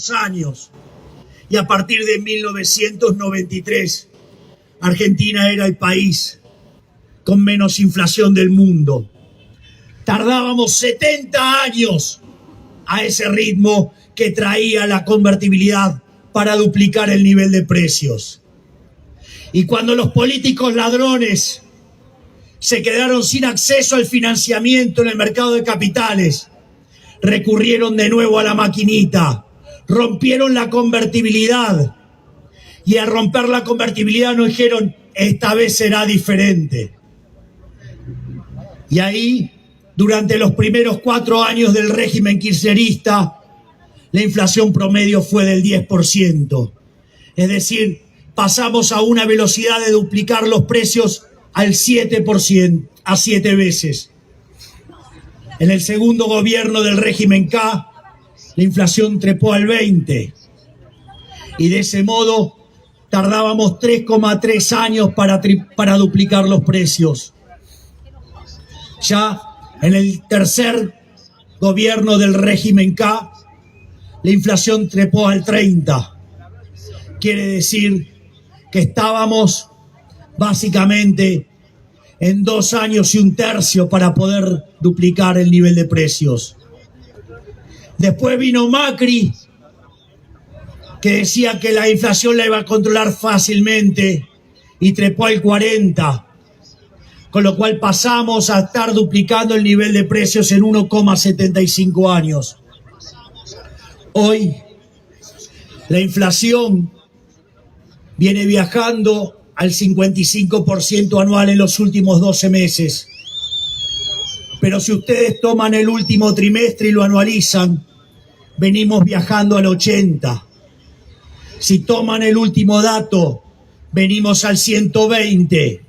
años. Y a partir de 1993, Argentina era el país con menos inflación del mundo. Tardábamos 70 años a ese ritmo que traía la convertibilidad para duplicar el nivel de precios. Y cuando los políticos ladrones se quedaron sin acceso al financiamiento en el mercado de capitales, recurrieron de nuevo a la maquinita, rompieron la convertibilidad, y al romper la convertibilidad nos dijeron: esta vez será diferente. Y ahí, durante los primeros 4 años del régimen kirchnerista, la inflación promedio fue del 10%. Es decir, pasamos a una velocidad de duplicar los precios al 7%, a 7 veces. En el segundo gobierno del régimen K, la inflación trepó al 20%. Y de ese modo tardábamos 3,3 años para duplicar los precios. Ya en el tercer gobierno del régimen K, la inflación trepó al 30%. Quiere decir que estábamos básicamente en 2 años y 1/3 para poder duplicar el nivel de precios. Después vino Macri, que decía que la inflación la iba a controlar fácilmente, y trepó al 40%, con lo cual pasamos a estar duplicando el nivel de precios en 1,75 años. Hoy, la inflación viene viajando al 55% anual en los últimos 12 meses. Pero si ustedes toman el último trimestre y lo anualizan, venimos viajando al 80%. Si toman el último dato, venimos al 120%.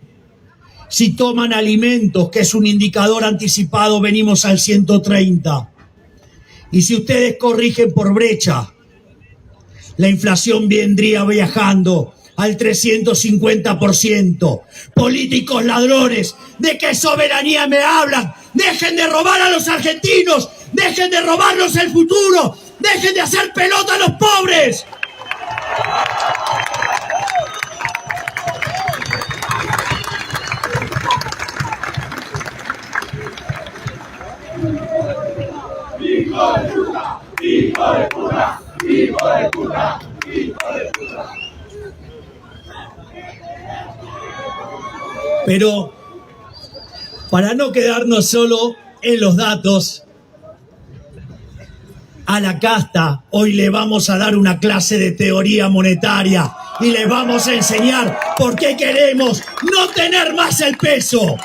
Si toman alimentos, que es un indicador anticipado, venimos al 130%. Y si ustedes corrigen por brecha, la inflación vendría viajando al 350%. Políticos ladrones, ¿de qué soberanía me hablan? Dejen de robar a los argentinos, dejen de robarnos el futuro, dejen de hacer pelota a los pobres. ¡Hijo de puta! ¡Hijo de puta! ¡Hijo de puta! ¡Hijo de puta! Pero para no quedarnos solo en los datos, a la casta hoy le vamos a dar una clase de teoría monetaria y les vamos a enseñar por qué queremos no tener más el peso.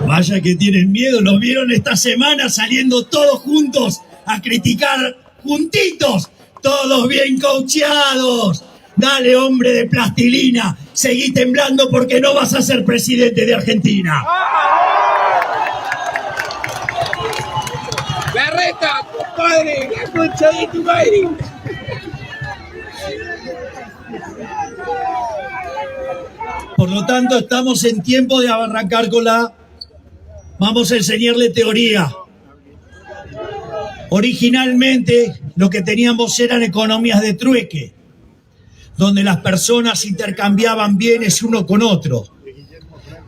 Vaya que tienen miedo, nos vieron esta semana saliendo todos juntos a criticar juntitos, todos bien coacheados. Dale, hombre de plastilina, seguí temblando porque no vas a ser presidente de Argentina. La reta, compadre, la concha de tu madre. Por lo tanto, estamos en tiempo de arrancar con la... Vamos a enseñarle teoría. Originalmente lo que teníamos eran economías de trueque, donde las personas intercambiaban bienes uno con otro.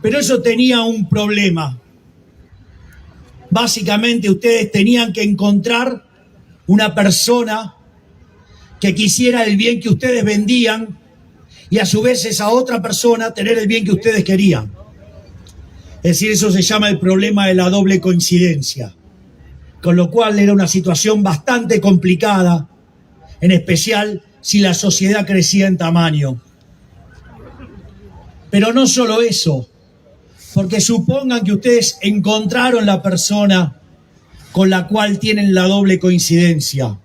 Pero eso tenía un problema. Básicamente ustedes tenían que encontrar una persona que quisiera el bien que ustedes vendían y a su vez esa otra persona tener el bien que ustedes querían. Es decir, eso se llama el problema de la doble coincidencia. Con lo cual era una situación bastante complicada, en especial si la sociedad crecía en tamaño. Pero no solo eso, porque supongan que ustedes encontraron la persona con la cual tienen la doble coincidencia.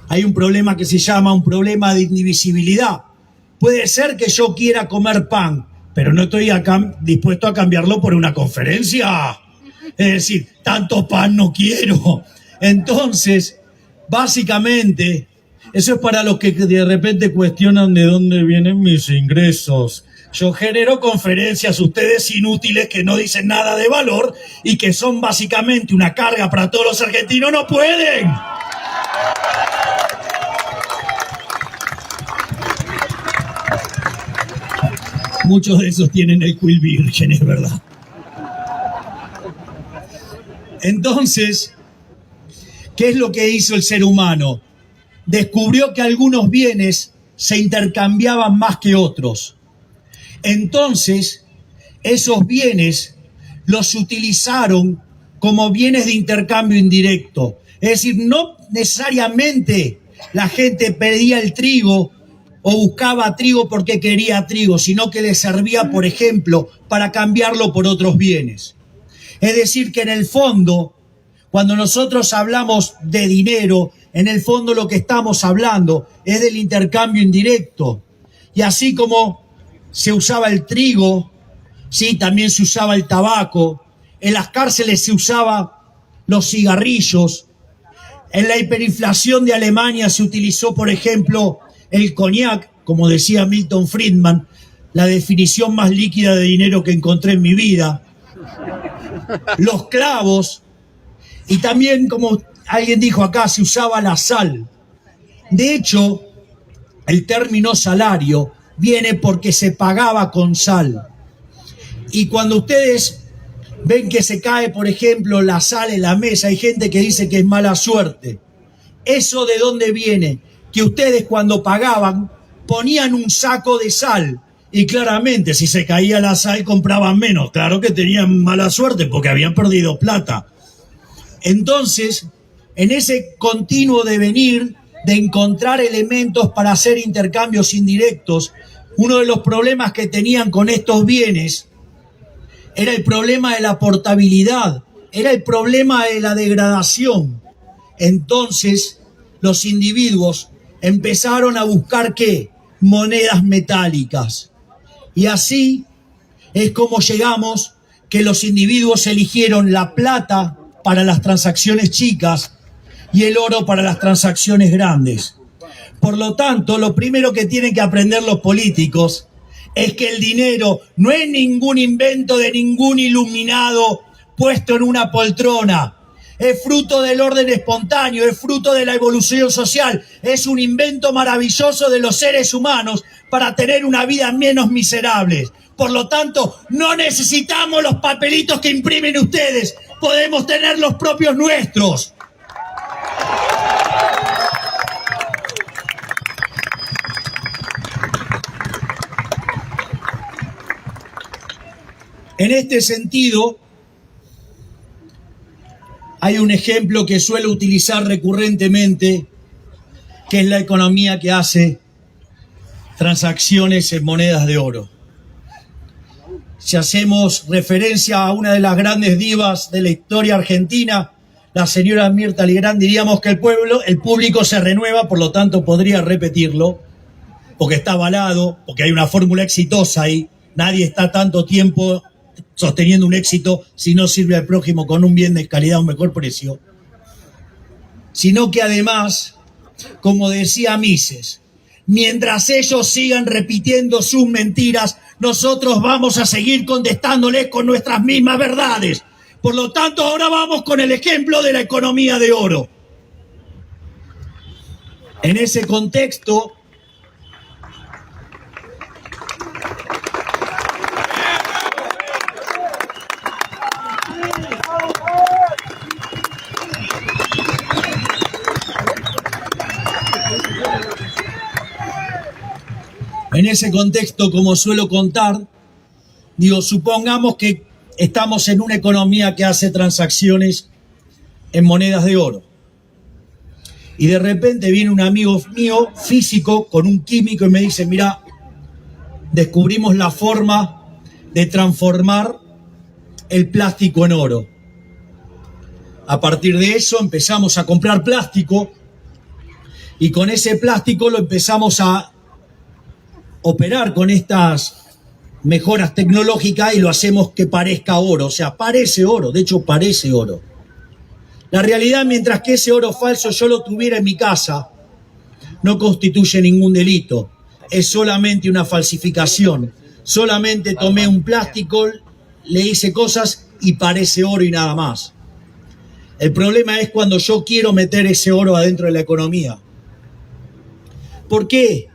Hay un problema que se llama un problema de indivisibilidad. Puede ser que yo quiera comer pan, pero no estoy dispuesto a cambiarlo por una conferencia. Es decir, tanto pan no quiero. Entonces, básicamente, eso es para los que de repente cuestionan de dónde vienen mis ingresos. Yo genero conferencias, ustedes inútiles que no dicen nada de valor y que son básicamente una carga para todos los argentinos, no pueden. Muchos de esos tienen el quill virgen, es verdad. Entonces, ¿qué es lo que hizo el ser humano? Descubrió que algunos bienes se intercambiaban más que otros. Entonces, esos bienes los utilizaron como bienes de intercambio indirecto. Es decir, no necesariamente la gente pedía el trigo o buscaba trigo porque quería trigo, sino que le servía, por ejemplo, para cambiarlo por otros bienes. Es decir, que en el fondo, cuando nosotros hablamos de dinero, en el fondo lo que estamos hablando es del intercambio indirecto. Y así como se usaba el trigo, sí, también se usaba el tabaco, en las cárceles se usaba los cigarrillos, en la hiperinflación de Alemania se utilizó, por ejemplo, el coñac, como decía Milton Friedman, la definición más líquida de dinero que encontré en mi vida, los clavos, y también, como alguien dijo acá, se usaba la sal. De hecho, el término salario viene porque se pagaba con sal. Y cuando ustedes ven que se cae, por ejemplo, la sal en la mesa, hay gente que dice que es mala suerte. ¿Eso de dónde viene? Que ustedes cuando pagaban ponían un saco de sal y claramente si se caía la sal compraban menos. Claro que tenían mala suerte porque habían perdido plata. Entonces, en ese continuo devenir de encontrar elementos para hacer intercambios indirectos, uno de los problemas que tenían con estos bienes era el problema de la portabilidad, era el problema de la degradación. Entonces, los individuos empezaron a buscar, ¿qué? Monedas metálicas. Y así es como llegamos que los individuos eligieron la plata para las transacciones chicas y el oro para las transacciones grandes. Por lo tanto, lo primero que tienen que aprender los políticos es que el dinero no es ningún invento de ningún iluminado puesto en una poltrona. Es fruto del orden espontáneo, es fruto de la evolución social, es un invento maravilloso de los seres humanos para tener una vida menos miserable. Por lo tanto, no necesitamos los papelitos que imprimen ustedes, podemos tener los propios nuestros. En este sentido, hay un ejemplo que suelo utilizar recurrentemente, que es la economía que hace transacciones en monedas de oro. Si hacemos referencia a una de las grandes divas de la historia argentina, la señora Mirta Legrand, diríamos que el público se renueva, por lo tanto podría repetirlo, porque está avalado, porque hay una fórmula exitosa ahí. Nadie está tanto tiempo sosteniendo un éxito si no sirve al prójimo con un bien de calidad a un mejor precio. Sino que además, como decía Mises, mientras ellos sigan repitiendo sus mentiras, nosotros vamos a seguir contestándoles con nuestras mismas verdades. Por lo tanto, ahora vamos con el ejemplo de la economía de oro. En ese contexto, como suelo contar, digo, supongamos que estamos en una economía que hace transacciones en monedas de oro. Y de repente viene un amigo mío, físico, con un químico y me dice, mira, descubrimos la forma de transformar el plástico en oro. A partir de eso empezamos a comprar plástico y con ese plástico lo empezamos a operar con estas mejoras tecnológicas y lo hacemos que parezca oro, o sea, parece oro, de hecho parece oro. La realidad, mientras que ese oro falso yo lo tuviera en mi casa, no constituye ningún delito, es solamente una falsificación. Solamente tomé un plástico, le hice cosas y parece oro y nada más. El problema es cuando yo quiero meter ese oro adentro de la economía. ¿Por qué?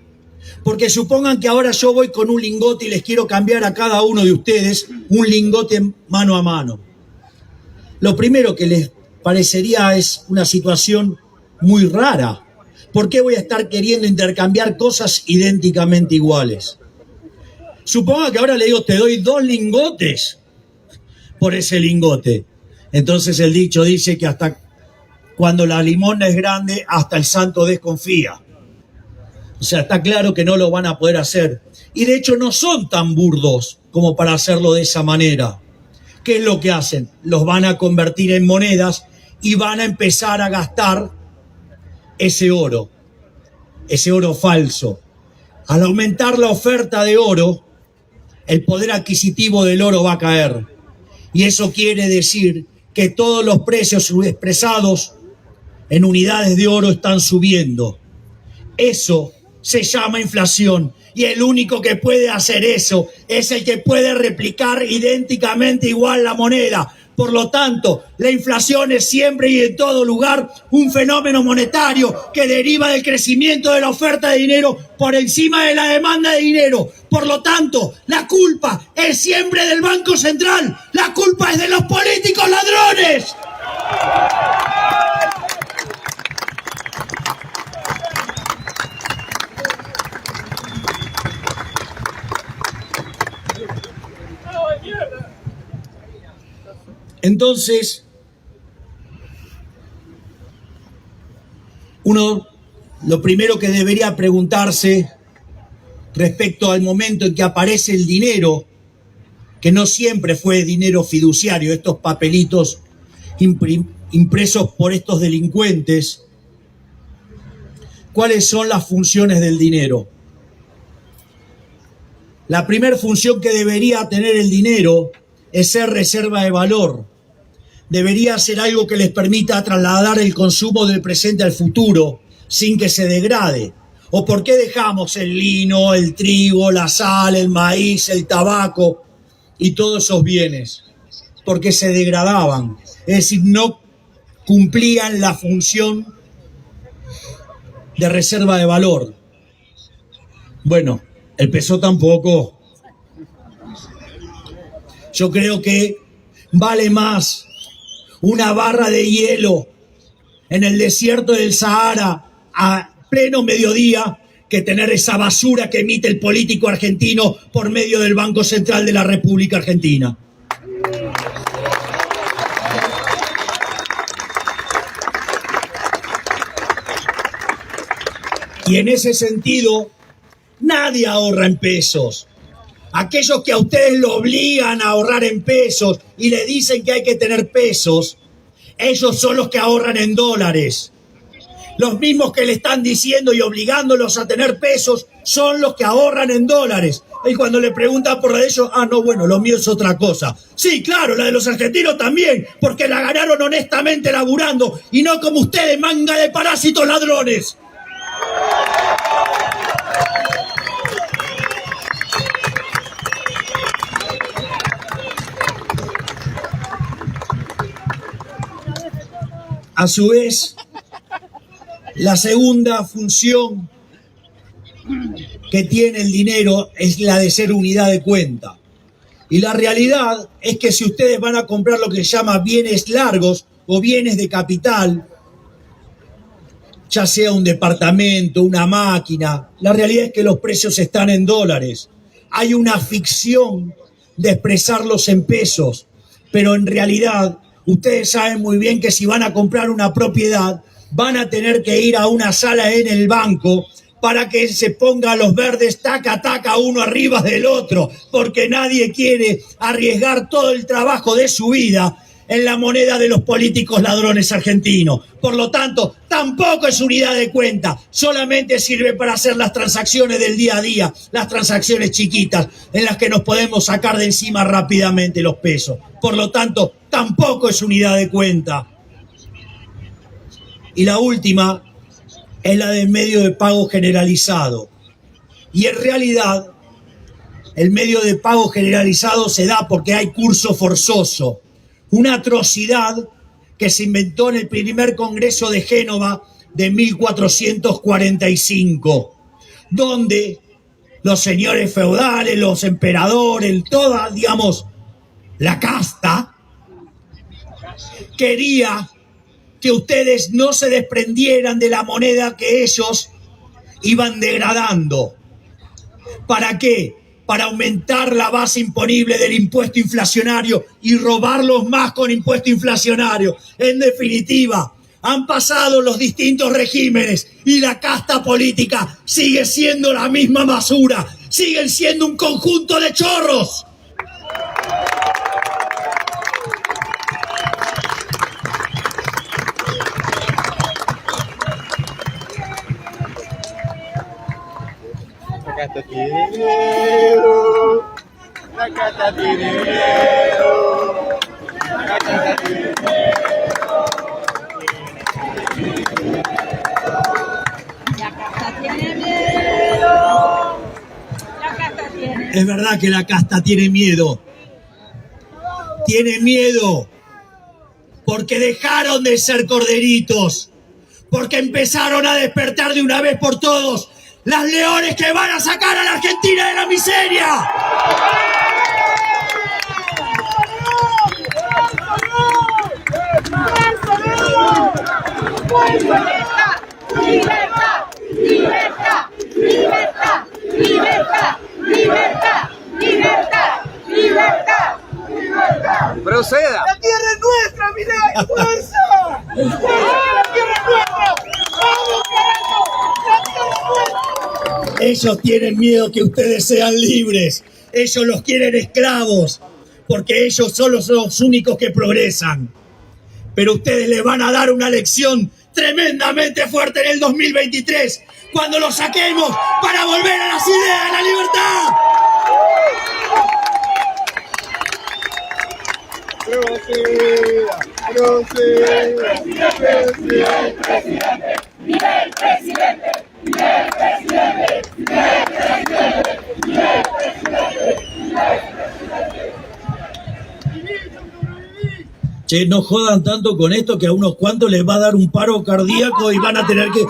Porque supongan que ahora yo voy con un lingote y les quiero cambiar a cada uno de ustedes un lingote mano a mano. Lo primero que les parecería es una situación muy rara. ¿Por qué voy a estar queriendo intercambiar cosas idénticamente iguales? Suponga que ahora le digo, te doy 2 lingotes por ese lingote. Entonces el dicho dice que hasta cuando la limosna es grande, hasta el santo desconfía. O sea, está claro que no lo van a poder hacer. Y de hecho no son tan burdos como para hacerlo de esa manera. ¿Qué es lo que hacen? Los van a convertir en monedas y van a empezar a gastar ese oro falso. Al aumentar la oferta de oro, el poder adquisitivo del oro va a caer. Y eso quiere decir que todos los precios expresados en unidades de oro están subiendo. Eso se llama inflación. Y el único que puede hacer eso es el que puede replicar idénticamente igual la moneda. Por lo tanto, la inflación es siempre y en todo lugar un fenómeno monetario que deriva del crecimiento de la oferta de dinero por encima de la demanda de dinero. Por lo tanto, la culpa es siempre del Banco Central. La culpa es de los políticos ladrones. Entonces, uno lo primero que debería preguntarse respecto al momento en que aparece el dinero, que no siempre fue dinero fiduciario, estos papelitos impresos por estos delincuentes, ¿cuáles son las funciones del dinero? La primera función que debería tener el dinero es ser reserva de valor. Debería ser algo que les permita trasladar el consumo del presente al futuro sin que se degrade. ¿O por qué dejamos el lino, el trigo, la sal, el maíz, el tabaco y todos esos bienes? Porque se degradaban, es decir, no cumplían la función de reserva de valor. Bueno, el peso tampoco. Yo creo que vale más una barra de hielo en el desierto del Sahara a pleno mediodía que tener esa basura que emite el político argentino por medio del Banco Central de la República Argentina. Y en ese sentido, nadie ahorra en pesos. Aquellos que a ustedes lo obligan a ahorrar en pesos y le dicen que hay que tener pesos, ellos son los que ahorran en dólares. Los mismos que le están diciendo y obligándolos a tener pesos son los que ahorran en dólares. Y cuando le preguntan por la de ellos, no, bueno, lo mío es otra cosa. Sí, claro, la de los argentinos también, porque la ganaron honestamente laburando y no como ustedes, manga de parásitos ladrones. A su vez, la segunda función que tiene el dinero es la de ser unidad de cuenta. Y la realidad es que si ustedes van a comprar lo que se llama bienes largos o bienes de capital, ya sea un departamento, una máquina, la realidad es que los precios están en dólares. Hay una ficción de expresarlos en pesos, pero en realidad ustedes saben muy bien que si van a comprar una propiedad, van a tener que ir a una sala en el banco para que se pongan los verdes taca, taca, uno arriba del otro, porque nadie quiere arriesgar todo el trabajo de su vida en la moneda de los políticos ladrones argentinos. Por lo tanto, tampoco es unidad de cuenta, solamente sirve para hacer las transacciones del día a día, las transacciones chiquitas en las que nos podemos sacar de encima rápidamente los pesos. Por lo tanto, tampoco es unidad de cuenta. Y la última es la del medio de pago generalizado. Y en realidad, el medio de pago generalizado se da porque hay curso forzoso, una atrocidad que se inventó en el primer Congreso de Génova de 1445, donde los señores feudales, los emperadores, toda, digamos, la casta, quería que ustedes no se desprendieran de la moneda que ellos iban degradando. ¿Para qué? Para aumentar la base imponible del impuesto inflacionario y robarlos más con impuesto inflacionario. En definitiva, han pasado los distintos regímenes y la casta política sigue siendo la misma basura, siguen siendo un conjunto de chorros. La casta tiene miedo. La casta tiene miedo. La casta tiene miedo. La casta tiene miedo. La casta tiene. Es verdad que la casta tiene miedo. Tiene miedo porque dejaron de ser corderitos, porque empezaron a despertar de una vez por todos las leones que van a sacar a la Argentina de la miseria. Libertad, libertad, libertad, libertad, libertad, libertad, libertad, libertad. Proceda. ¡La tierra es nuestra, Milei! ¡Fuerza! ¡La tierra es nuestra! ¡Vamos, carajo! ¡La tierra es nuestra! Ellos tienen miedo que ustedes sean libres. Ellos los quieren esclavos, porque ellos son los únicos que progresan. Pero ustedes les van a dar una lección tremendamente fuerte en el 2023, cuando los saquemos para volver a las ideas de la libertad. Proceda. Proceda. Presidente, Milei, presidente, Milei, presidente, Milei, presidente, Milei, presidente, Milei, presidente. Che, no jodan tanto con esto, que a unos cuantos les va a dar un paro cardíaco y van a tener que...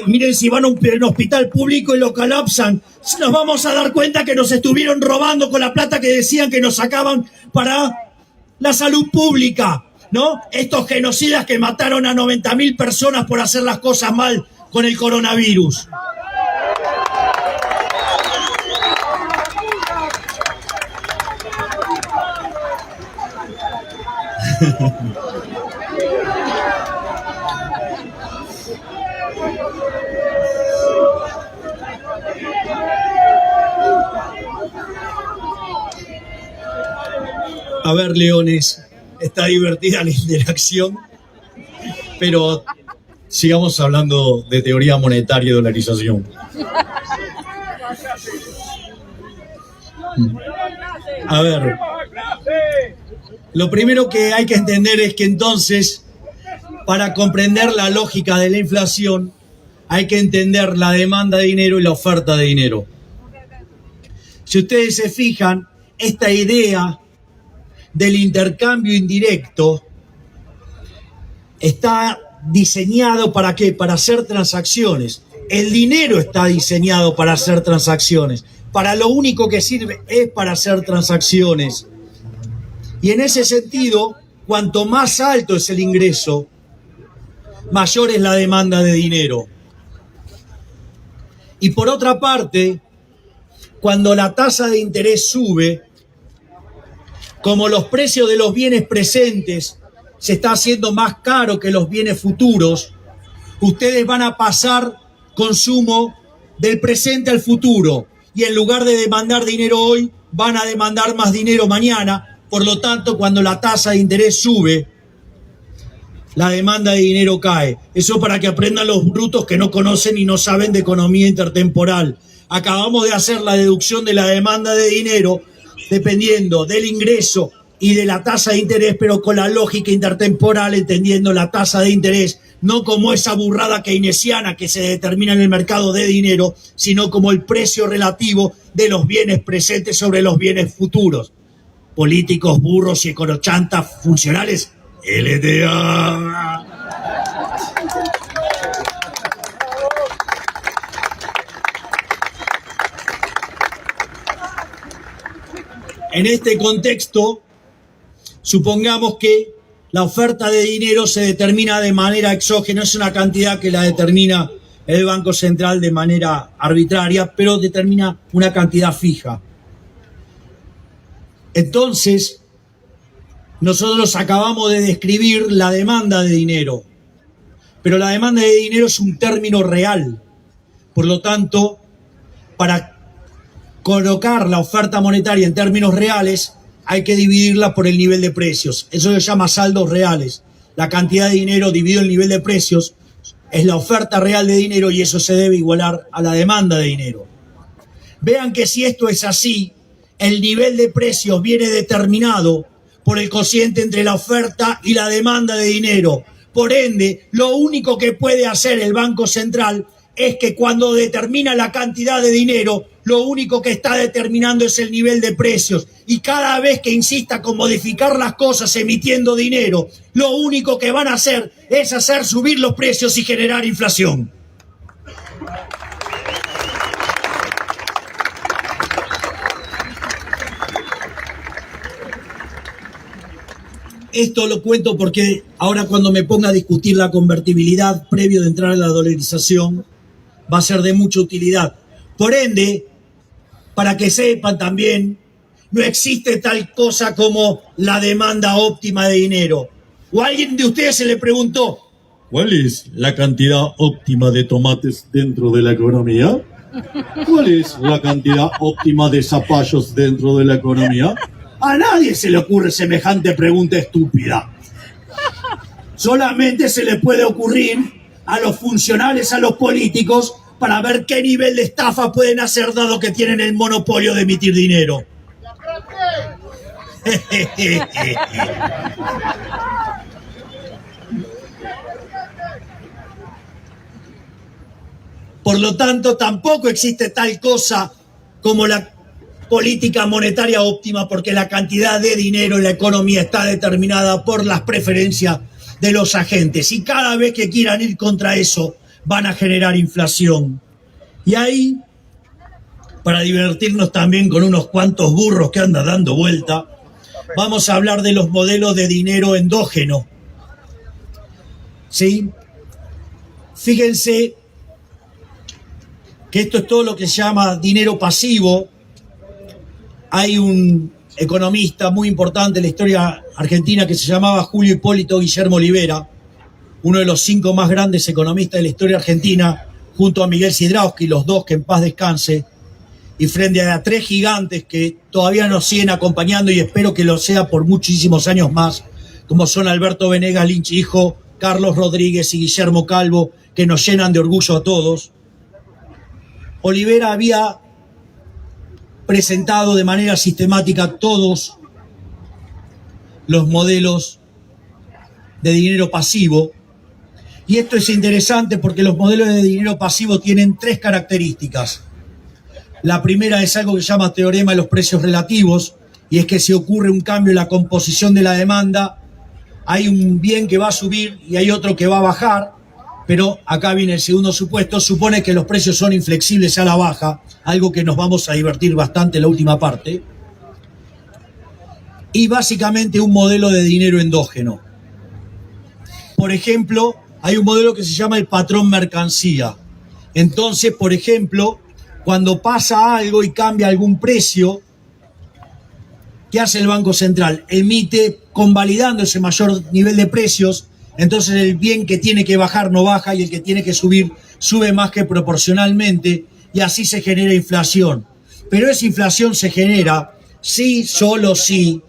miren, si van a un hospital público y lo colapsan, nos vamos a dar cuenta que nos estuvieron robando con la plata que decían que nos sacaban para la salud pública, ¿no? Estos genocidas que mataron a 90.000 personas por hacer las cosas mal con el coronavirus. A ver, leones, está divertida la interacción, pero sigamos hablando de teoría monetaria y dolarización. A ver, lo primero que hay que entender es que entonces, para comprender la lógica de la inflación, hay que entender la demanda de dinero y la oferta de dinero. Si ustedes se fijan, esta idea del intercambio indirecto está diseñado ¿para qué? Para hacer transacciones. El dinero está diseñado para hacer transacciones. Para lo único que sirve es para hacer transacciones. Y en ese sentido, cuanto más alto es el ingreso, mayor es la demanda de dinero. Y por otra parte, cuando la tasa de interés sube, como los precios de los bienes presentes se está haciendo más caro que los bienes futuros, ustedes van a pasar consumo del presente al futuro. Y en lugar de demandar dinero hoy, van a demandar más dinero mañana, Por lo tanto, cuando la tasa de interés sube, la demanda de dinero cae. Eso para que aprendan los brutos que no conocen y no saben de economía intertemporal. Acabamos de hacer la deducción de la demanda de dinero dependiendo del ingreso y de la tasa de interés, pero con la lógica intertemporal, entendiendo la tasa de interés no como esa burrada keynesiana que se determina en el mercado de dinero, sino como el precio relativo de los bienes presentes sobre los bienes futuros. Políticos, burros y econochantas funcionales, LTA. En este contexto, supongamos que la oferta de dinero se determina de manera exógena, es una cantidad que la determina el Banco Central de manera arbitraria, pero determina una cantidad fija. Entonces, nosotros acabamos de describir la demanda de dinero, pero la demanda de dinero es un término real. Por lo tanto, para colocar la oferta monetaria en términos reales, hay que dividirla por el nivel de precios. Eso se llama saldos reales. La cantidad de dinero dividido el nivel de precios es la oferta real de dinero y eso se debe igualar a la demanda de dinero. Vean que si esto es así, el nivel de precios viene determinado por el cociente entre la oferta y la demanda de dinero. Por ende, lo único que puede hacer el Banco Central es que cuando determina la cantidad de dinero, lo único que está determinando es el nivel de precios. Y cada vez que insista con modificar las cosas emitiendo dinero, lo único que van a hacer es hacer subir los precios y generar inflación. Esto lo cuento porque ahora cuando me ponga a discutir la convertibilidad previo de entrar a la dolarización, va a ser de mucha utilidad. Por ende, para que sepan también, no existe tal cosa como la demanda óptima de dinero. ¿O a alguien de ustedes se le preguntó, ¿cuál es la cantidad óptima de tomates dentro de la economía? ¿Cuál es la cantidad óptima de zapallos dentro de la economía? a nadie se le ocurre semejante pregunta estúpida? Solamente se le puede ocurrir a los funcionarios, a los políticos, para ver qué nivel de estafa pueden hacer dado que tienen el monopolio de emitir dinero. Por lo tanto, tampoco existe tal cosa como la política monetaria óptima, porque la cantidad de dinero en la economía está determinada por las preferencias de los agentes. Y cada vez que quieran ir contra eso, van a generar inflación. Y ahí, para divertirnos también con unos cuantos burros que andan dando vuelta, vamos a hablar de los modelos de dinero endógeno. ¿Sí? Fíjense que esto es todo lo que se llama dinero pasivo. Hay un economista muy importante en la historia argentina que se llamaba Julio Hipólito Guillermo Olivera, uno de los 5 más grandes economistas de la historia argentina, junto a Miguel Sidrowski, los dos que en paz descanse, y frente a 3 gigantes que todavía nos siguen acompañando y espero que lo sea por muchísimos años más, como son Alberto Venegas Lynch hijo, Carlos Rodríguez y Guillermo Calvo, que nos llenan de orgullo a todos. Olivera había presentado de manera sistemática todos los modelos de dinero pasivo. Y esto es interesante porque los modelos de dinero pasivo tienen 3 características. La primera es algo que se llama teorema de los precios relativos, y es que si ocurre un cambio en la composición de la demanda, hay un bien que va a subir y hay otro que va a bajar, pero acá viene el segundo supuesto, supone que los precios son inflexibles a la baja, algo que nos vamos a divertir bastante en la última parte, y básicamente un modelo de dinero endógeno. Por ejemplo, hay un modelo que se llama el patrón mercancía. Entonces, por ejemplo, cuando pasa algo y cambia algún precio, ¿qué hace el Banco Central? Emite, convalidando ese mayor nivel de precios, entonces el bien que tiene que bajar no baja y el que tiene que subir sube más que proporcionalmente, y así se genera inflación. Pero esa inflación se genera si, solo si,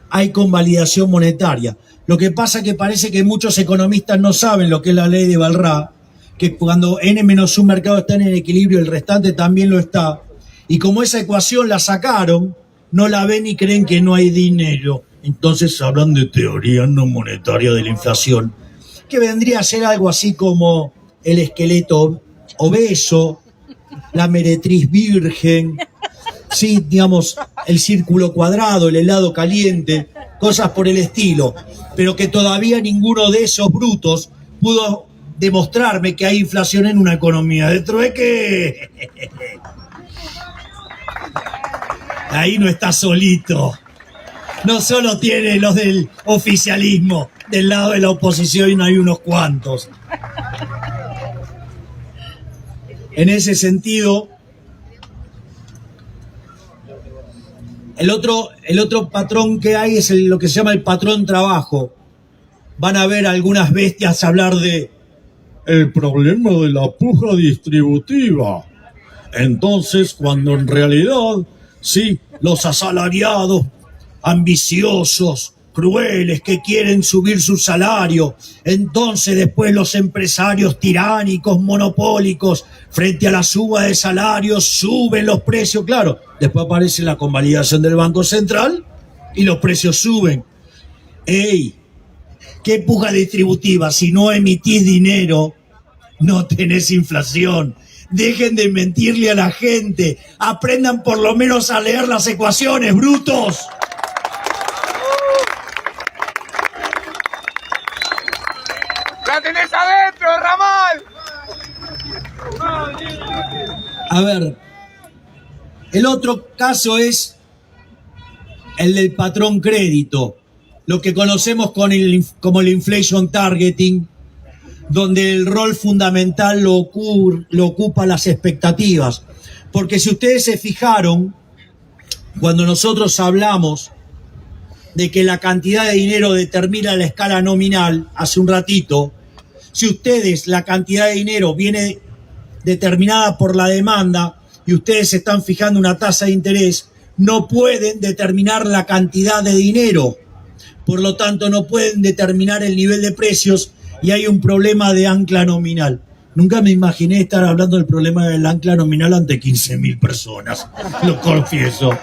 hay convalidación monetaria. Lo que pasa es que parece que muchos economistas no saben lo que es la ley de Balrà, que cuando n menos un mercado está en equilibrio, el restante también lo está. Y como esa ecuación la sacaron, no la ven y creen que no hay dinero. Entonces hablan de teoría no monetaria de la inflación, que vendría a ser algo así como el esqueleto obeso, la meretriz virgen, sí, digamos, el círculo cuadrado, el helado caliente, cosas por el estilo, pero que todavía ninguno de esos brutos pudo demostrarme que hay inflación en una economía de trueque. Ahí no está solito. No solo tiene los del oficialismo, del lado de la oposición hay unos cuantos. En ese sentido, el otro patrón que hay es lo que se llama el patrón trabajo. Van a ver algunas bestias hablar de el problema de la puja distributiva. Entonces, cuando en realidad, sí, los asalariados ambiciosos, crueles, que quieren subir su salario, entonces después los empresarios tiránicos, monopólicos, frente a la suba de salarios, suben los precios. Claro, después aparece la convalidación del Banco Central y los precios suben. ¡Ey! ¿Qué puja distributiva? Si no emitís dinero, no tenés inflación. Dejen de mentirle a la gente. Aprendan por lo menos a leer las ecuaciones, brutos. ¡La tenés adentro, Ramal! A ver, el otro caso es el del patrón crédito, lo que conocemos como el inflation targeting, donde el rol fundamental lo ocupan las expectativas. Porque si ustedes se fijaron, cuando nosotros hablamos de que la cantidad de dinero determina la escala nominal, hace un ratito, si ustedes, la cantidad de dinero viene determinada por la demanda y ustedes se están fijando una tasa de interés, no pueden determinar la cantidad de dinero. Por lo tanto, no pueden determinar el nivel de precios y hay un problema de ancla nominal. Nunca me imaginé estar hablando del problema del ancla nominal ante 15.000 personas, lo confieso.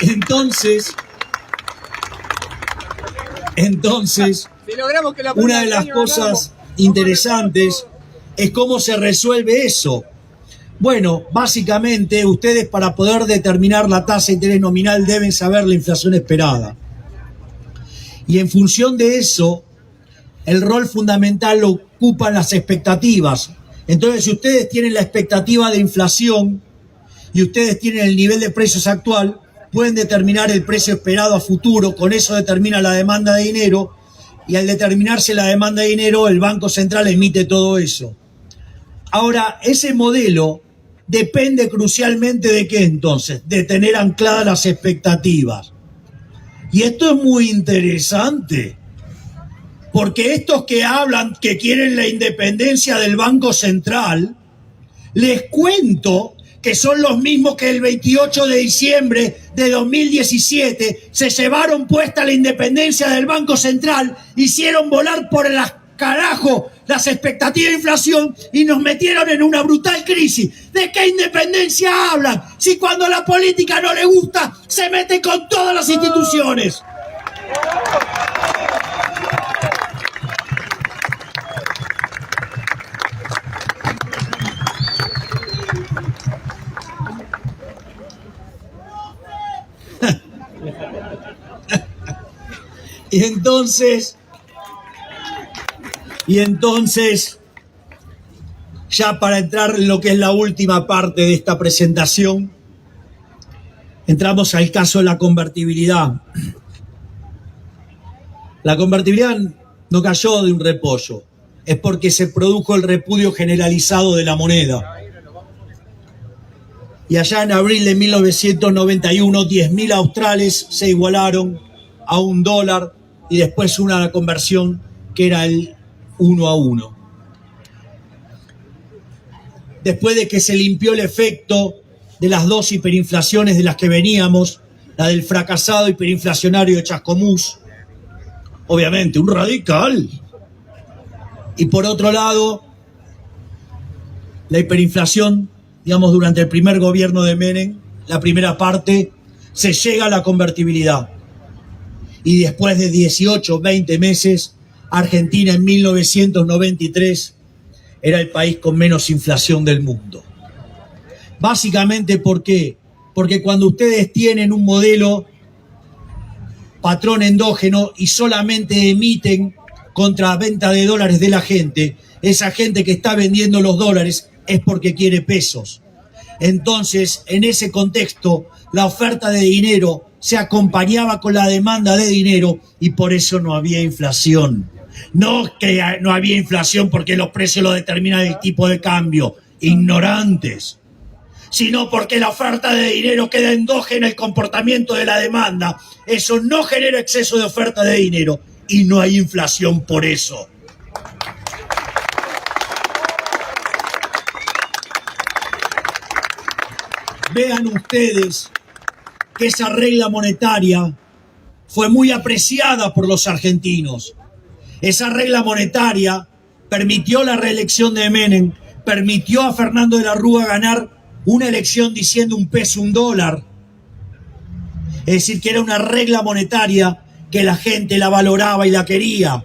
Entonces, Si logramos que la una de las cosas interesantes es cómo se resuelve eso. Bueno, básicamente ustedes para poder determinar la tasa de interés nominal deben saber la inflación esperada. Y en función de eso, el rol fundamental lo ocupan las expectativas. Entonces, si ustedes tienen la expectativa de inflación y ustedes tienen el nivel de precios actual, pueden determinar el precio esperado a futuro, con eso determina la demanda de dinero, y al determinarse la demanda de dinero, el Banco Central emite todo eso. Ahora, ese modelo depende crucialmente de qué entonces, de tener ancladas las expectativas. Y esto es muy interesante, porque estos que hablan que quieren la independencia del Banco Central, les cuento que son los mismos que el 28 de diciembre de 2017 se llevaron puesta la independencia del Banco Central, hicieron volar por el carajo las expectativas de inflación y nos metieron en una brutal crisis. ¿De qué independencia hablan? Si cuando la política no le gusta, se mete con todas las instituciones. Y entonces, ya para entrar en lo que es la última parte de esta presentación, entramos al caso de la convertibilidad. La convertibilidad no cayó de un repollo, es porque se produjo el repudio generalizado de la moneda. Y allá en abril de 1991, 10.000 australes se igualaron a $1 y después una conversión que era el 1 a 1. Después de que se limpió el efecto de las dos hiperinflaciones de las que veníamos, la del fracasado hiperinflacionario de Chascomús, obviamente un radical, y por otro lado, la hiperinflación, digamos, durante el primer gobierno de Menem, la primera parte, se llega a la convertibilidad. Y después de 18, 20 meses, Argentina en 1993 era el país con menos inflación del mundo. Básicamente, ¿por qué? Porque cuando ustedes tienen un modelo patrón endógeno y solamente emiten contra venta de dólares de la gente, esa gente que está vendiendo los dólares es porque quiere pesos. Entonces, en ese contexto, la oferta de dinero se acompañaba con la demanda de dinero y por eso no había inflación. No que no había inflación porque los precios lo determina el tipo de cambio, ignorantes, sino porque la oferta de dinero queda endógena el comportamiento de la demanda. Eso no genera exceso de oferta de dinero y no hay inflación por eso. Vean ustedes que esa regla monetaria fue muy apreciada por los argentinos. Esa regla monetaria permitió la reelección de Menem, permitió a Fernando de la Rúa ganar una elección diciendo un peso, un dólar. Es decir, que era una regla monetaria que la gente la valoraba y la quería.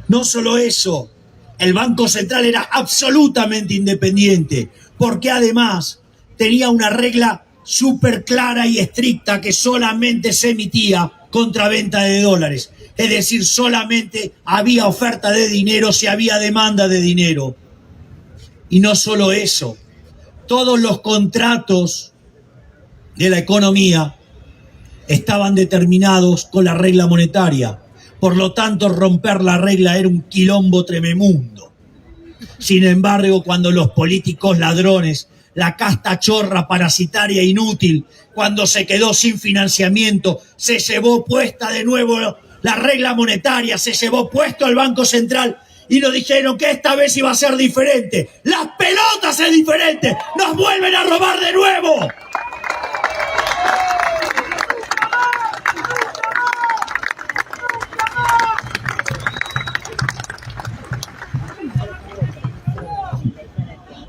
No solo eso, el Banco Central era absolutamente independiente, porque además tenía una regla súper clara y estricta que solamente se emitía contra venta de dólares. Es decir, solamente había oferta de dinero si había demanda de dinero. Y no solo eso, todos los contratos de la economía estaban determinados con la regla monetaria. Por lo tanto, romper la regla era un quilombo trememundo. Sin embargo, cuando los políticos ladrones, la casta chorra parasitaria inútil, cuando se quedó sin financiamiento, se llevó puesta de nuevo la regla monetaria, se llevó puesto el Banco Central y nos dijeron que esta vez iba a ser diferente. ¡Las pelotas es diferente! ¡Nos vuelven a robar de nuevo!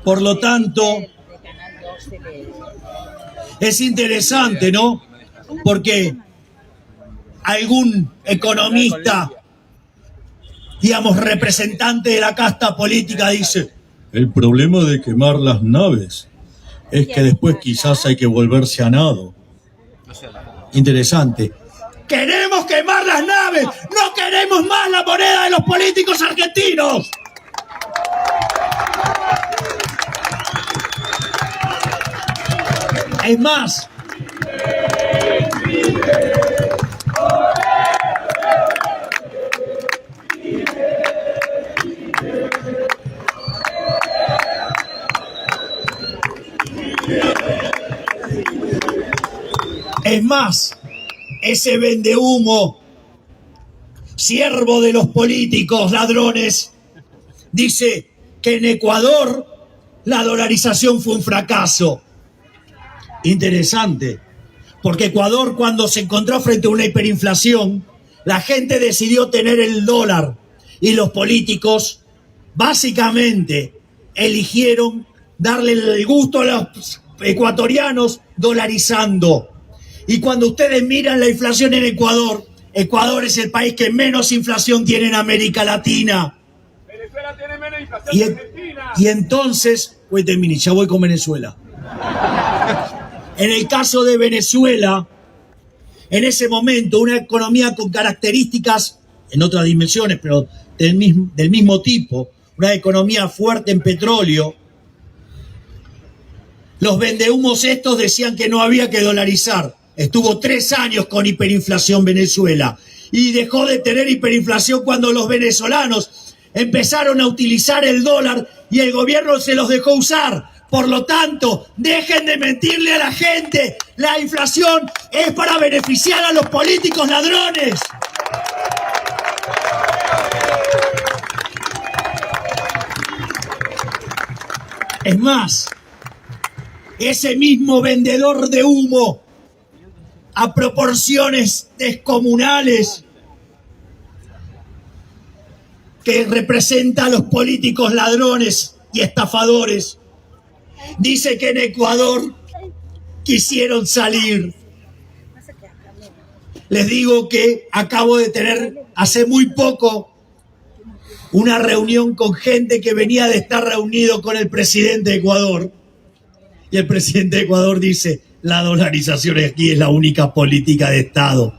Por lo tanto, es interesante, ¿no? Porque algún economista, digamos, representante de la casta política dice: el problema de quemar las naves es que después quizás hay que volverse a nado. Interesante. ¡Queremos quemar las naves! ¡No queremos más la moneda de los políticos argentinos! Es más, ese vendehumo, siervo de los políticos ladrones, dice que en Ecuador la dolarización fue un fracaso. Interesante, porque Ecuador, cuando se encontró frente a una hiperinflación, la gente decidió tener el dólar y los políticos básicamente eligieron darle el gusto a los ecuatorianos dolarizando. Y cuando ustedes miran la inflación en Ecuador, Ecuador es el país que menos inflación tiene en América Latina. Venezuela tiene menos inflación que Argentina. Y entonces, pues terminé, ya voy con Venezuela. En el caso de Venezuela, en ese momento, una economía con características en otras dimensiones, pero del mismo tipo, una economía fuerte en petróleo, los vendehumos estos decían que no había que dolarizar. Estuvo 3 años con hiperinflación Venezuela y dejó de tener hiperinflación cuando los venezolanos empezaron a utilizar el dólar y el gobierno se los dejó usar. Por lo tanto, dejen de mentirle a la gente. La inflación es para beneficiar a los políticos ladrones. Es más, ese mismo vendedor de humo a proporciones descomunales que representa a los políticos ladrones y estafadores, dice que en Ecuador quisieron salir. Les digo que acabo de tener hace muy poco una reunión con gente que venía de estar reunido con el presidente de Ecuador. Y el presidente de Ecuador dice, la dolarización aquí es la única política de Estado.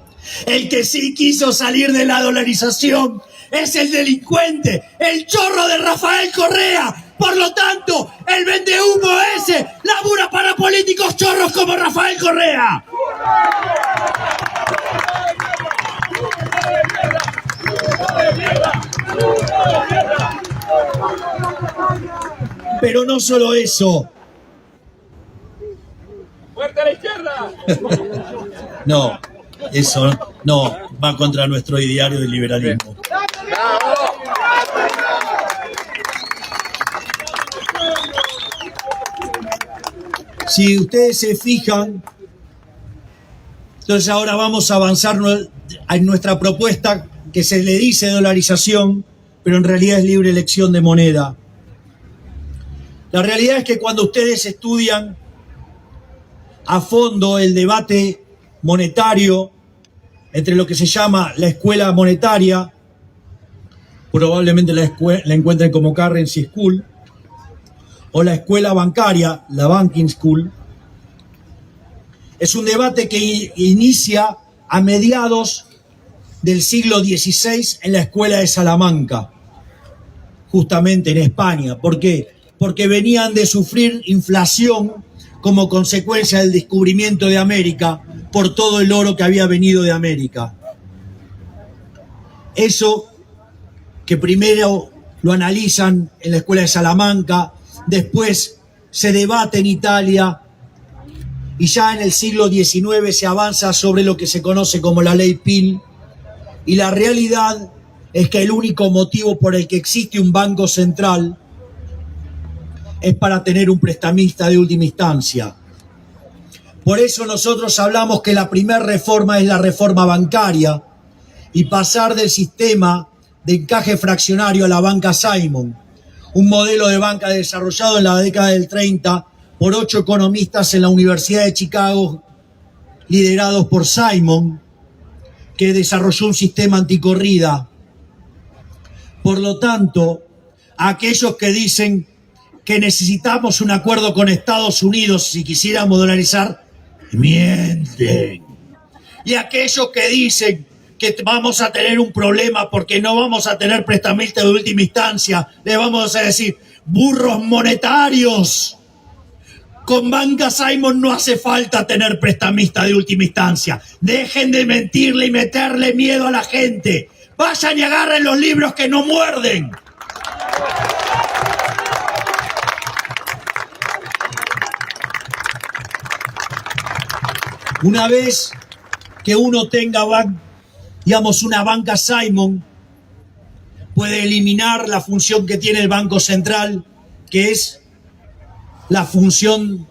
El que sí quiso salir de la dolarización es el delincuente, el chorro de Rafael Correa. Por lo tanto, el vendehumo ese labura para políticos chorros como Rafael Correa. Pero no solo eso. ¡Fuerte a la izquierda! No, eso no va contra nuestro ideario del liberalismo. Si ustedes se fijan, entonces ahora vamos a avanzar en nuestra propuesta que se le dice dolarización, pero en realidad es libre elección de moneda. La realidad es que cuando ustedes estudian a fondo el debate monetario entre lo que se llama la escuela monetaria, probablemente la encuentren como Currency School, o la escuela bancaria, la Banking School, es un debate que inicia a mediados del siglo XVI en la escuela de Salamanca, justamente en España. ¿Por qué? Porque venían de sufrir inflación como consecuencia del descubrimiento de América por todo el oro que había venido de América. Eso que primero lo analizan en la escuela de Salamanca, después se debate en Italia y ya en el siglo XIX se avanza sobre lo que se conoce como la ley Peel, y la realidad es que el único motivo por el que existe un banco central es para tener un prestamista de última instancia. Por eso nosotros hablamos que la primera reforma es la reforma bancaria y pasar del sistema de encaje fraccionario a la banca Simon, un modelo de banca desarrollado en la década del 30 por 8 economistas en la Universidad de Chicago, liderados por Simon, que desarrolló un sistema anticorrida. Por lo tanto, aquellos que dicen que necesitamos un acuerdo con Estados Unidos si quisiéramos dolarizar, mienten. Y aquellos que dicen que vamos a tener un problema porque no vamos a tener prestamista de última instancia, le vamos a decir, burros monetarios. Con banca Simon no hace falta tener prestamista de última instancia. Dejen de mentirle y meterle miedo a la gente. Vayan y agarren los libros que no muerden. Una vez que uno tenga, digamos, una banca Simon, puede eliminar la función que tiene el Banco Central, que es la función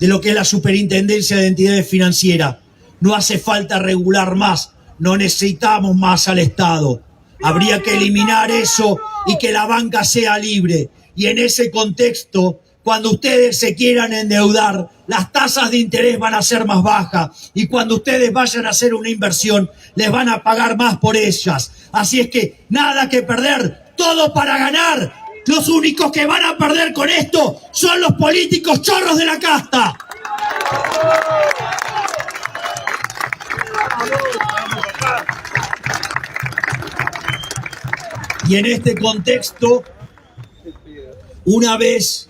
de lo que es la Superintendencia de Entidades Financieras. No hace falta regular más, no necesitamos más al Estado. Habría que eliminar eso y que la banca sea libre. Y en ese contexto, cuando ustedes se quieran endeudar, las tasas de interés van a ser más bajas. Y cuando ustedes vayan a hacer una inversión, les van a pagar más por ellas. Así es que nada que perder, todo para ganar. Los únicos que van a perder con esto son los políticos chorros de la casta. Y en este contexto, una vez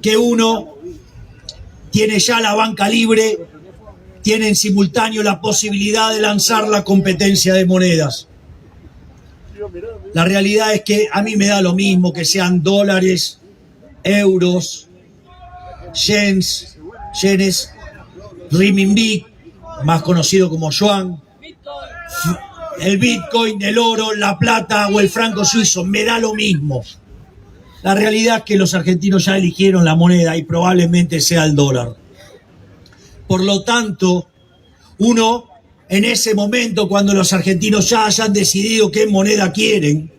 que uno tiene ya la banca libre, tiene en simultáneo la posibilidad de lanzar la competencia de monedas. La realidad es que a mí me da lo mismo que sean dólares, euros, yenes, renminbi, más conocido como yuan, el Bitcoin, el oro, la plata o el franco suizo, me da lo mismo. La realidad es que los argentinos ya eligieron la moneda y probablemente sea el dólar. Por lo tanto, uno, en ese momento, cuando los argentinos ya hayan decidido qué moneda quieren,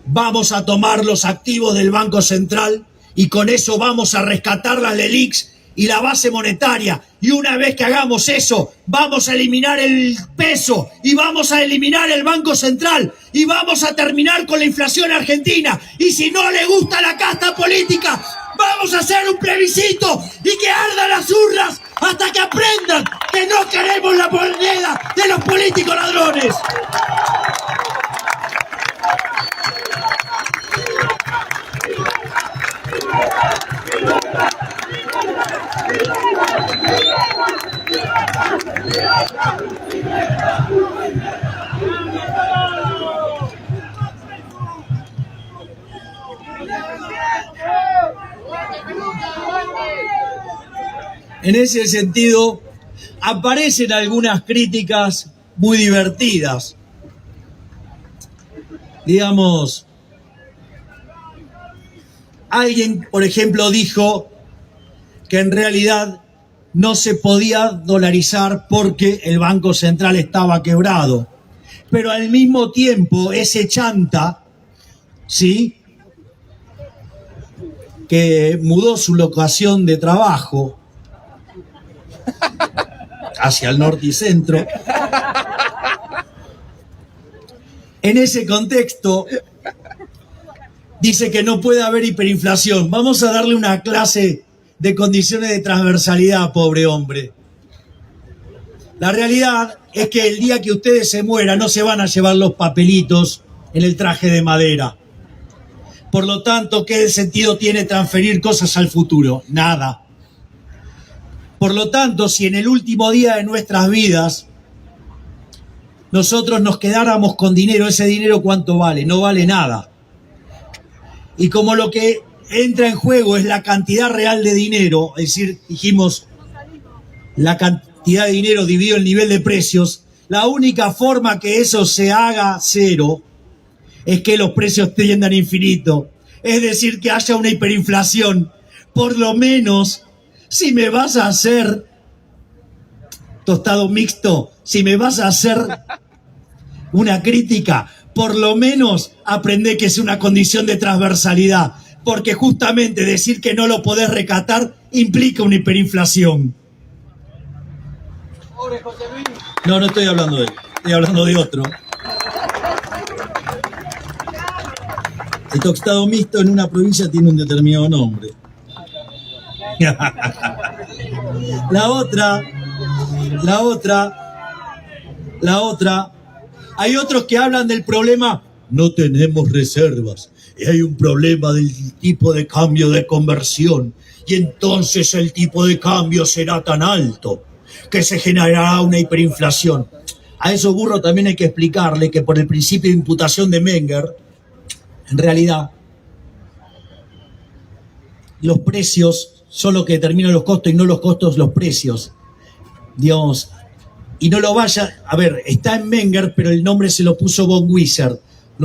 vamos a tomar los activos del Banco Central y con eso vamos a rescatar las LELIQs y la base monetaria. Y una vez que hagamos eso, vamos a eliminar el peso y vamos a eliminar el Banco Central y vamos a terminar con la inflación argentina. Y si no le gusta la casta política, vamos a hacer un plebiscito y que ardan las urnas hasta que aprendan que no queremos la moneda de los políticos ladrones. En ese sentido, aparecen algunas críticas muy divertidas. Digamos, alguien, por ejemplo, dijo que en realidad no se podía dolarizar porque el Banco Central estaba quebrado. Pero al mismo tiempo, ese chanta, ¿sí?, que mudó su locación de trabajo hacia el norte y centro, en ese contexto dice que no puede haber hiperinflación. Vamos a darle una clase de condiciones de transversalidad, pobre hombre. La realidad es que el día que ustedes se mueran no se van a llevar los papelitos en el traje de madera. Por lo tanto, ¿qué sentido tiene transferir cosas al futuro? Nada. Por lo tanto, si en el último día de nuestras vidas nosotros nos quedáramos con dinero, ese dinero ¿cuánto vale? No vale nada. Y como lo que entra en juego es la cantidad real de dinero, es decir, dijimos la cantidad de dinero dividido el nivel de precios, la única forma que eso se haga cero es que los precios tiendan a infinito. Es decir, que haya una hiperinflación. Por lo menos, si me vas a hacer tostado mixto, si me vas a hacer una crítica, por lo menos aprende que es una condición de transversalidad, porque justamente decir que no lo podés recatar implica una hiperinflación. No estoy hablando de él, estoy hablando de otro. El tostado mixto en una provincia tiene un determinado nombre. La otra, hay otros que hablan del problema, no tenemos reservas, y hay un problema del tipo de cambio de conversión, y entonces el tipo de cambio será tan alto que se generará una hiperinflación. A esos burros también hay que explicarle que por el principio de imputación de Menger, en realidad, los precios son lo que determinan los costos y no los costos los precios. Digamos, y no lo vaya... A ver, está en Menger, pero el nombre se lo puso von Wieser.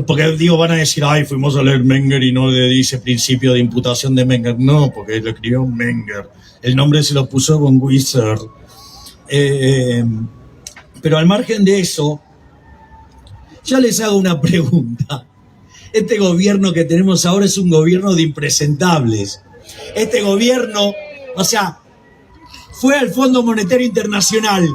Porque, digo, van a decir, ay, fuimos a leer Menger y no le dice principio de imputación de Menger. No, porque lo escribió Menger. El nombre se lo puso von Wieser. Pero al margen de eso, ya les hago una pregunta. Este gobierno que tenemos ahora es un gobierno de impresentables. Este gobierno, o sea, fue al Fondo Monetario Internacional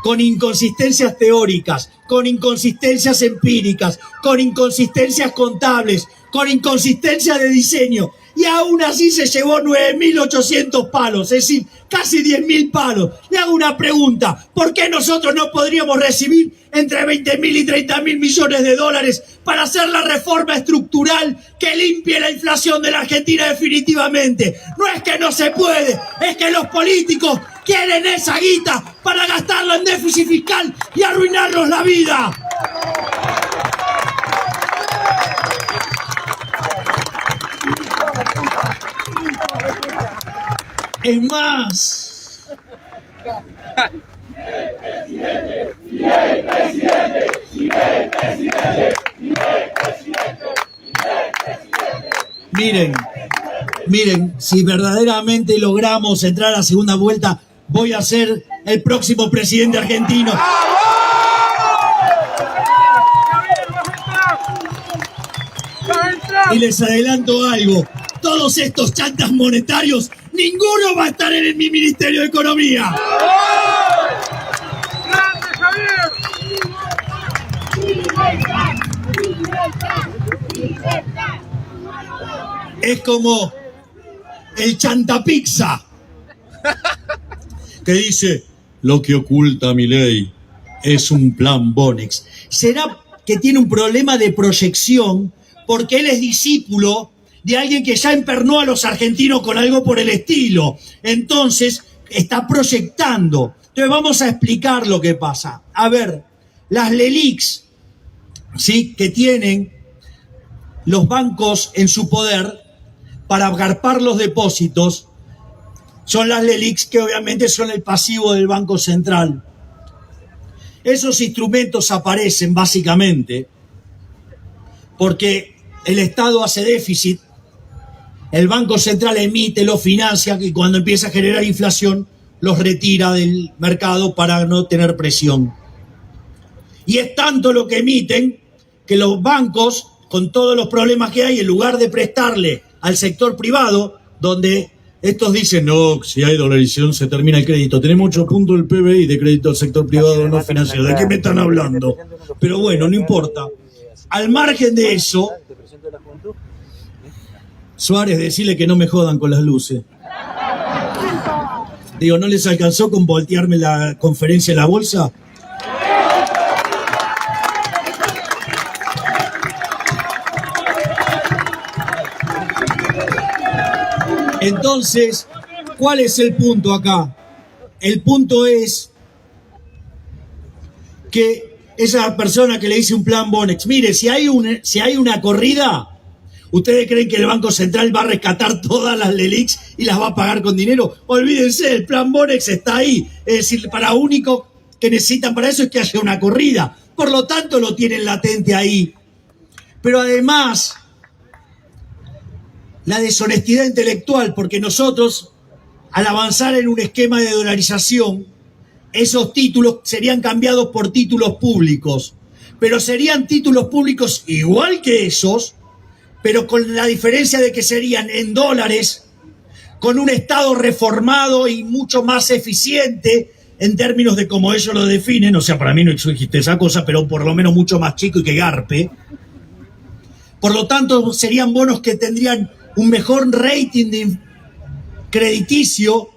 con inconsistencias teóricas, con inconsistencias empíricas, con inconsistencias contables, con inconsistencias de diseño. Y aún así se llevó 9.800 palos, es decir, casi 10.000 palos. Le hago una pregunta, ¿por qué nosotros no podríamos recibir entre 20.000 y 30.000 millones de dólares para hacer la reforma estructural que limpie la inflación de la Argentina definitivamente? No es que no se puede, es que los políticos quieren esa guita para gastarla en déficit fiscal y arruinarnos la vida. Es más, Miren, si verdaderamente logramos entrar a la segunda vuelta, voy a ser el próximo presidente argentino. Y les adelanto algo, todos estos chantas monetarios, ninguno va a estar en mi Ministerio de Economía. Es como el chantapizza, que dice, lo que oculta Milei es un plan Bonex. ¿Será que tiene un problema de proyección porque él es discípulo de alguien que ya empernó a los argentinos con algo por el estilo? Entonces, está proyectando. Entonces, vamos a explicar lo que pasa. A ver, las LELIQs, ¿sí?, que tienen los bancos en su poder para agarpar los depósitos, son las LELIQs que obviamente son el pasivo del Banco Central. Esos instrumentos aparecen básicamente porque el Estado hace déficit, el Banco Central emite, lo financia y cuando empieza a generar inflación los retira del mercado para no tener presión. Y es tanto lo que emiten que los bancos, con todos los problemas que hay, en lugar de prestarle al sector privado, donde estos dicen, no, si hay dolarización se termina el crédito. Tenemos 8 puntos del PBI de crédito al sector privado no financiero. ¿De qué me están hablando? Pero bueno, no importa. Al margen de eso, Suárez, decirle que no me jodan con las luces. Digo, ¿no les alcanzó con voltearme la conferencia en la bolsa? Entonces, ¿cuál es el punto acá? El punto es que esa persona que le dice un plan Bonex, mire, si hay una corrida, ¿ustedes creen que el Banco Central va a rescatar todas las LELIQs y las va a pagar con dinero? Olvídense, el plan Bonex está ahí. Es decir, para único que necesitan para eso es que haya una corrida. Por lo tanto, lo tienen latente ahí. Pero además, la deshonestidad intelectual, porque nosotros, al avanzar en un esquema de dolarización, esos títulos serían cambiados por títulos públicos, pero serían títulos públicos igual que esos, pero con la diferencia de que serían en dólares, con un Estado reformado y mucho más eficiente en términos de cómo ellos lo definen. O sea, para mí no existe esa cosa, pero por lo menos mucho más chico y que garpe. Por lo tanto, serían bonos que tendrían un mejor rating de crediticio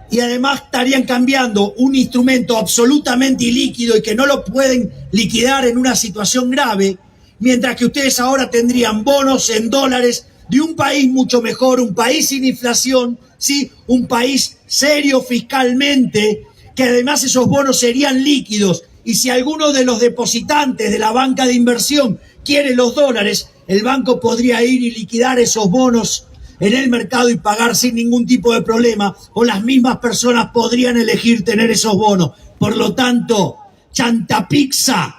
y además estarían cambiando un instrumento absolutamente ilíquido y que no lo pueden liquidar en una situación grave, mientras que ustedes ahora tendrían bonos en dólares de un país mucho mejor, un país sin inflación, ¿sí?, un país serio fiscalmente, que además esos bonos serían líquidos, y si alguno de los depositantes de la banca de inversión quiere los dólares, el banco podría ir y liquidar esos bonos en el mercado y pagar sin ningún tipo de problema, o las mismas personas podrían elegir tener esos bonos. Por lo tanto, chantapizza,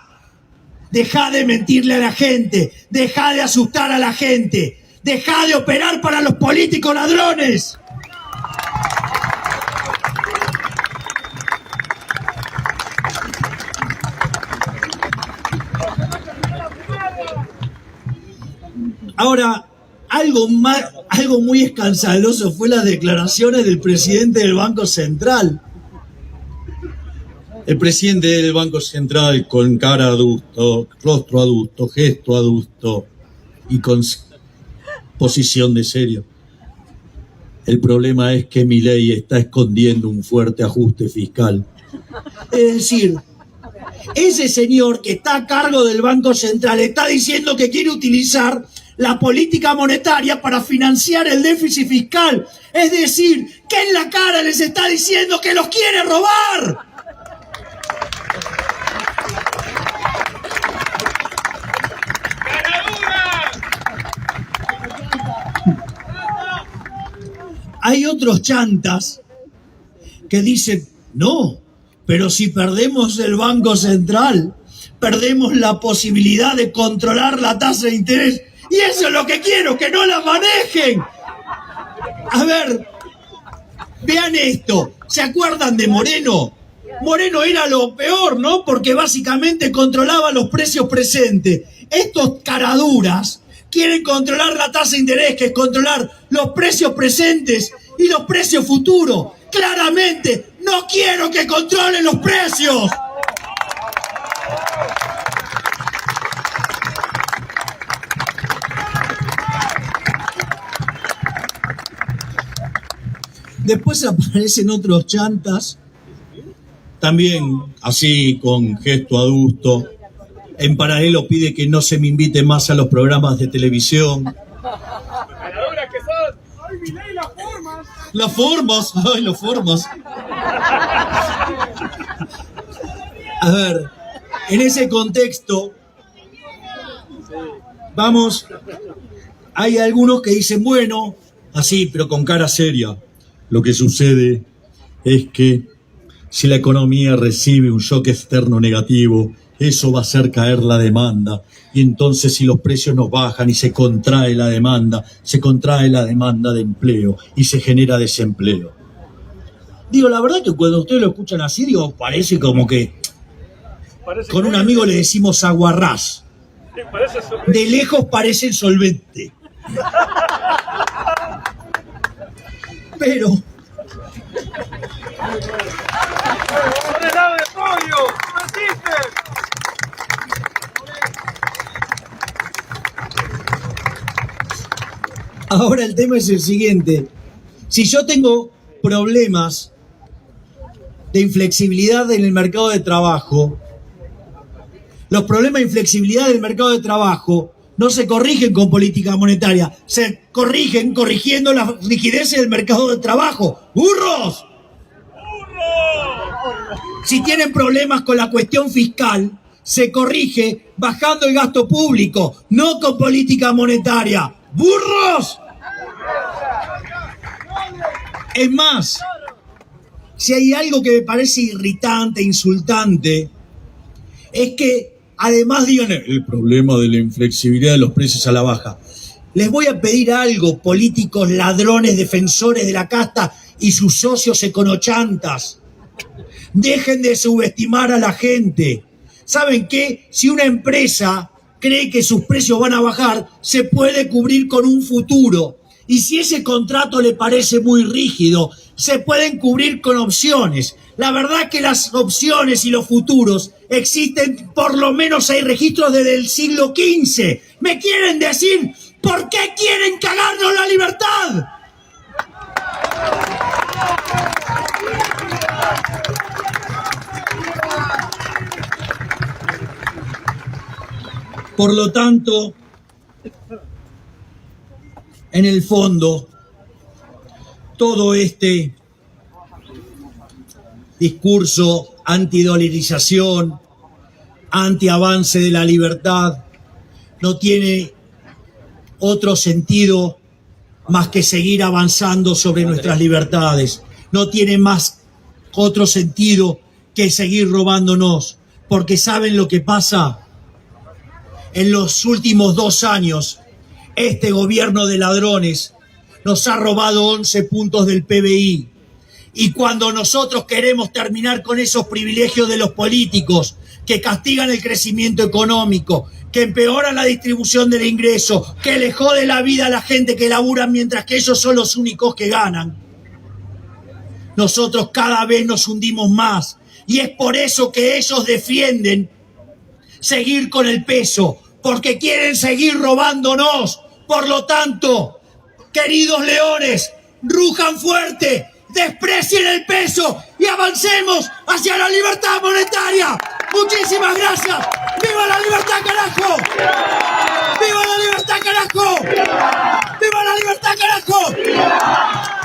deja de mentirle a la gente, deja de asustar a la gente, deja de operar para los políticos ladrones. Ahora, algo muy escandaloso fue las declaraciones del presidente del Banco Central. El presidente del Banco Central, con cara adusto, rostro adusto, gesto adusto y con posición de serio. El problema es que Milei está escondiendo un fuerte ajuste fiscal. Es decir, ese señor que está a cargo del Banco Central está diciendo que quiere utilizar la política monetaria para financiar el déficit fiscal. Es decir, que en la cara les está diciendo que los quiere robar. Hay otros chantas que dicen, no, pero si perdemos el Banco Central, perdemos la posibilidad de controlar la tasa de interés Y eso es lo que quiero, que no la manejen. A ver, vean esto. ¿Se acuerdan de Moreno? Moreno era lo peor, ¿no? Porque básicamente controlaba los precios presentes. Estos caraduras quieren controlar la tasa de interés, que es controlar los precios presentes y los precios futuros. Claramente, no quiero que controlen los precios. Después aparecen otros chantas, también así con gesto adusto. En paralelo pide que no se me invite más a los programas de televisión. Ganadoras que son. ¡Ay, Milei, las formas! Las formas, ay, las formas. A ver, en ese contexto, vamos, hay algunos que dicen, bueno, así, pero con cara seria. Lo que sucede es que si la economía recibe un shock externo negativo, eso va a hacer caer la demanda. Y entonces si los precios no bajan y se contrae la demanda de empleo y se genera desempleo. Digo, la verdad que cuando ustedes lo escuchan así, digo, parece como que con un amigo le decimos aguarrás. De lejos parece solvente. Pero ¡Ordenado de pollo! ¡No existe! ahora el tema es el siguiente. Si yo tengo problemas de inflexibilidad en el mercado de trabajo, los problemas de inflexibilidad del mercado de trabajo no se corrigen con política monetaria, se corrigen corrigiendo las rigideces del mercado de trabajo. ¡Burros! Si tienen problemas con la cuestión fiscal, se corrige bajando el gasto público, no con política monetaria. ¡Burros! Es más, si hay algo que me parece irritante, insultante, es que además digan el problema de la inflexibilidad de los precios a la baja. Les voy a pedir algo, políticos ladrones, defensores de la casta y sus socios econochantas. Dejen de subestimar a la gente. ¿Saben qué? Si una empresa cree que sus precios van a bajar, se puede cubrir con un futuro. Y si ese contrato le parece muy rígido, se pueden cubrir con opciones. La verdad que las opciones y los futuros existen, por lo menos hay registros desde el siglo XV. ¿Me quieren decir por qué quieren cagarnos la libertad? Por lo tanto, en el fondo, todo este discurso antidolarización, antiavance de la libertad, no tiene otro sentido más que seguir avanzando sobre nuestras libertades. No tiene más otro sentido que seguir robándonos, porque ¿saben lo que pasa? En los últimos 2 años, este gobierno de ladrones nos ha robado 11 puntos del PBI. Y cuando nosotros queremos terminar con esos privilegios de los políticos que castigan el crecimiento económico, que empeoran la distribución del ingreso, que le jode la vida a la gente que labura mientras que ellos son los únicos que ganan, nosotros cada vez nos hundimos más. Y es por eso que ellos defienden seguir con el peso, porque quieren seguir robándonos. Por lo tanto, queridos leones, rujan fuerte, desprecien el peso y avancemos hacia la libertad monetaria. Muchísimas gracias. ¡Viva la libertad, carajo! ¡Viva la libertad, carajo! ¡Viva la libertad, carajo!